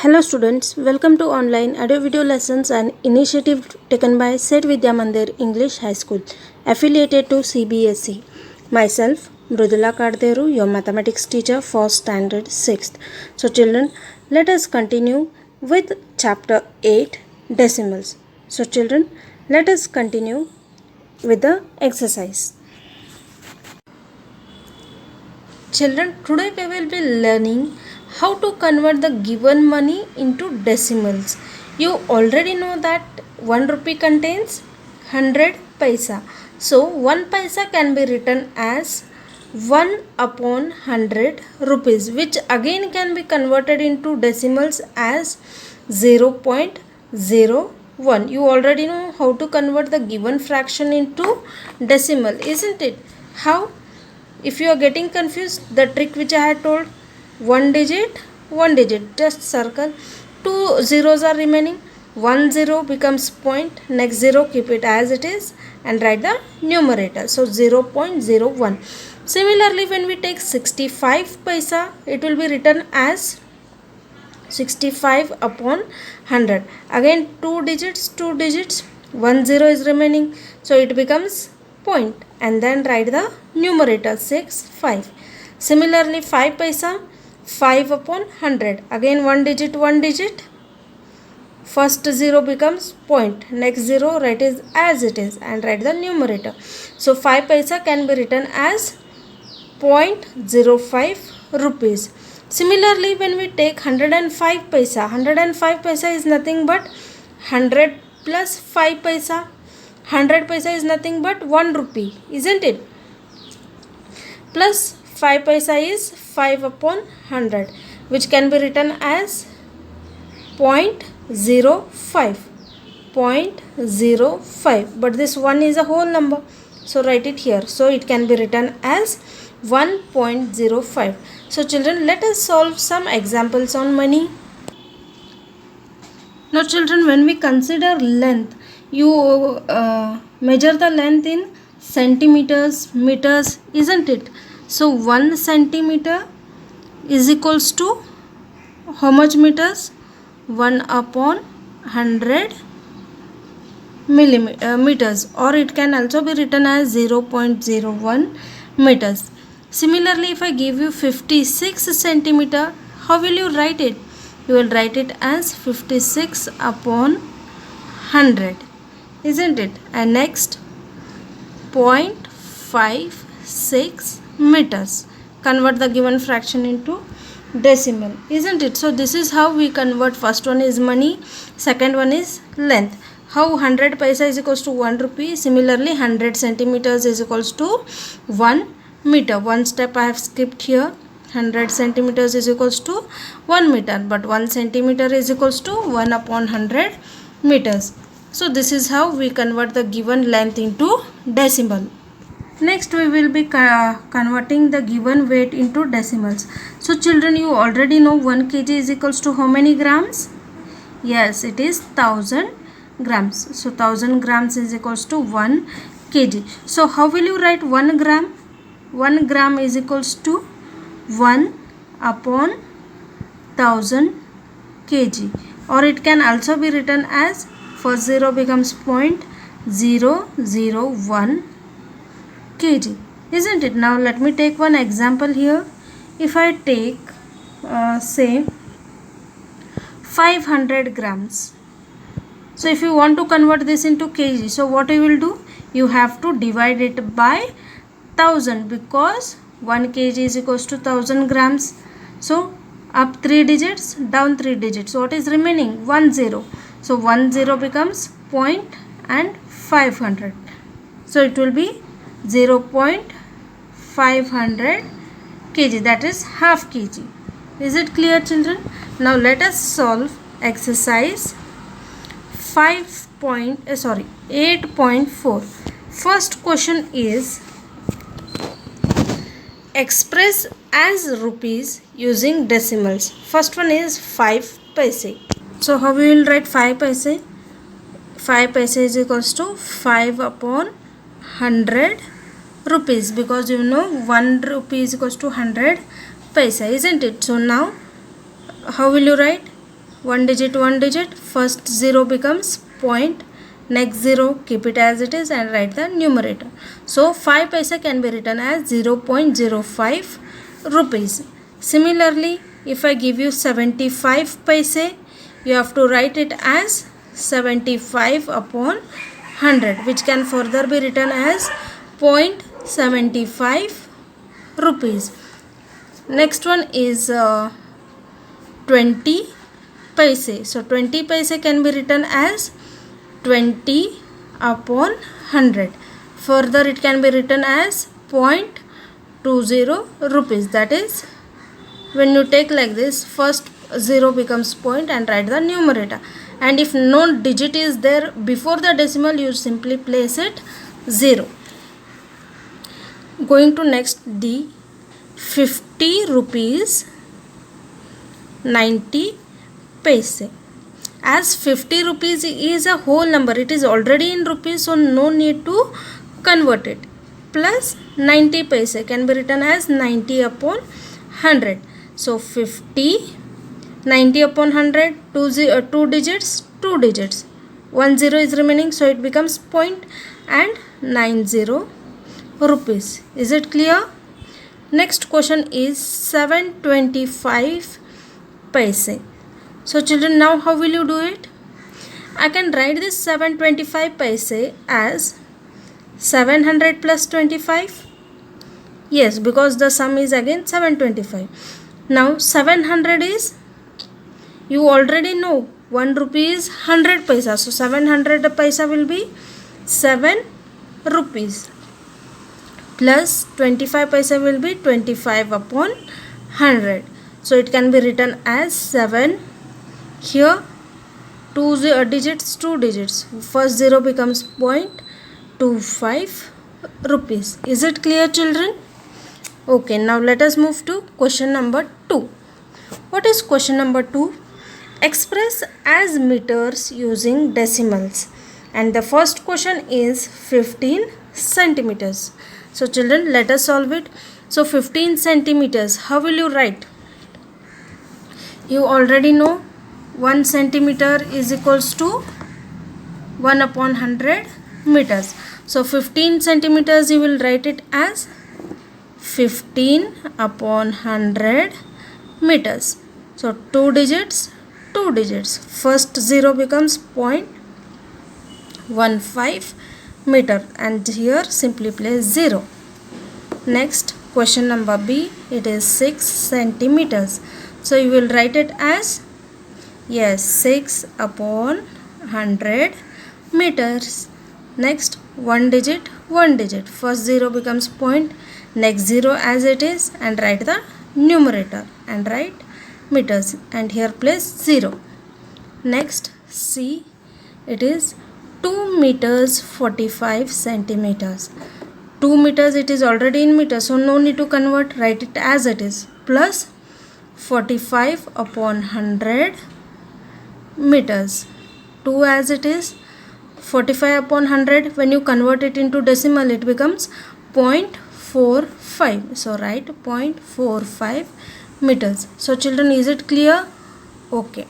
Hello students, welcome to online audio video lessons and initiative taken by Set Vidya Mandir English High School affiliated to CBSE. Myself Mrudula Kadderu, your mathematics teacher for standard 6th. So children, let us continue with chapter 8 decimals. So children, let us continue with the exercise. Children, today we will be learning how to convert the given money into decimals. You already know that 1 rupee contains 100 paisa. So 1 paisa can be written as 1 upon 100 rupees, which again can be converted into decimals as 0.01. You already know how to convert the given fraction into decimal, isn't it? How? If you are getting confused, the trick which I had told, one digit, just circle, 2 zeros are remaining, 1 zero becomes point, next zero keep it as it is and write the numerator. So 0.01. Similarly, when we take 65 paisa, it will be written as 65 upon 100. Again 2 digits, 1 zero is remaining, so it becomes point and then write the numerator 65. Similarly 5 paisa, 5 upon 100. Again 1 digit, first 0 becomes point, next 0 write it as it is and write the numerator. So 5 paisa can be written as 0.05 rupees. Similarly, when we take 105 paisa is nothing but 100 plus 5 paisa. 100 paisa is nothing but 1 rupee, isn't it? Plus 5 paisa is 5 upon 100, which can be written as 0.05. 0.05. But this 1 is a whole number, so write it here. So it can be written as 1.05. So children, let us solve some examples on money. Now children, when we consider length, you measure the length in centimeters, meters, isn't it? So 1 centimeter is equals to how much meters? 1 upon 100 meters, or it can also be written as 0.01 meters. Similarly, if I give you 56 centimeter, how will you write it? You will write it as 56 upon 100, isn't it? And next 0.56 meters. Convert the given fraction into decimal, isn't it? So this is how we convert. First one is money, second one is length. How 100 paisa is equals to 1 rupee. Similarly, 100 centimeters is equals to 1 meter. One step I have skipped here. 100 centimeters is equals to 1 meter, but 1 centimeter is equals to 1 upon 100 meters. So this is how we convert the given length into decimal. Next we will be converting the given weight into decimals. So children, you already know 1 kg is equals to how many grams? Yes, it is 1000 grams. So 1000 grams is equals to 1 kg. So how will you write 1 gram? 1 gram is equals to 1 upon 1000 kg, or it can also be written as first 0 becomes 0.001 kg, isn't it? Now let me take one example here. If I take say 500 grams. So if you want to convert this into kg, so what you will do? You have to divide it by 1000, because 1 kg is equals to 1000 grams. So up 3 digits, down 3 digits. So what is remaining? 1 0. So 1 0 becomes point and 500. So it will be 0.500 kg, that is half kg. Is it clear children? Now let us solve exercise 8.4. First question is express as rupees using decimals. First one is 5 paise. So how we will write 5 paise? 5 paise is equals to 5 upon 100 rupees, because you know 1 rupee is equals to 100 paisa, isn't it? So now how will you write? one digit, first 0 becomes point, next 0 keep it as it is and write the numerator. So 5 paisa can be written as 0.05 rupees. Similarly, if I give you 75 paise, you have to write it as 75 upon 100, which can further be written as 0.75 rupees. Next one is 20 paise. So 20 paise can be written as 20 upon 100. Further it can be written as 0.20 rupees. That is, when you take like this, first 0 becomes point and write the numerator. And if no digit is there before the decimal, you simply place it 0. Going to next D, 50 rupees 90 paise. As 50 rupees is a whole number, it is already in rupees, so no need to convert it. Plus 90 paise can be written as 90 upon 100. So 50, 90 upon 100, 2 digits, 2 digits. 1 0 is remaining, so it becomes point and 90 rupees. Is it clear? Next question is 725 paise. So children, now how will you do it? I can write this 725 paise as 700 plus 25. Yes, because the sum is again 725. Now 700 is, you already know 1 rupee is 100 paisa. So 700 paisa will be 7 rupees. Plus 25 paisa will be 25 upon 100. So it can be written as 7. Here 2 digits, 2 digits. First 0 becomes 0.25 rupees. Is it clear, children? Okay, now let us move to question number 2. What is question number 2? Express as meters using decimals. And the first question is 15 centimeters. So children, let us solve it. So 15 centimeters, how will you write? You already know 1 centimeter is equals to 1 upon 100 meters. So 15 centimeters, you will write it as 15 upon 100 meters. So 2 digits, 2 digits. First 0 becomes 0.15 meter and here simply place 0. Next question number B, it is 6 centimeters. So you will write it as, yes, 6 upon 100 meters. Next 1 digit, 1 digit. First 0 becomes point, next 0 as it is and write the numerator and write meters and here place 0. Next C, it is 2 meters 45 centimeters. 2 meters, it is already in meters, so no need to convert, write it as it is, plus 45 upon 100 meters. 2 as it is, 45 upon 100, when you convert it into decimal, it becomes 0.45. So write 0.45 meters. So children, is it clear? Okay.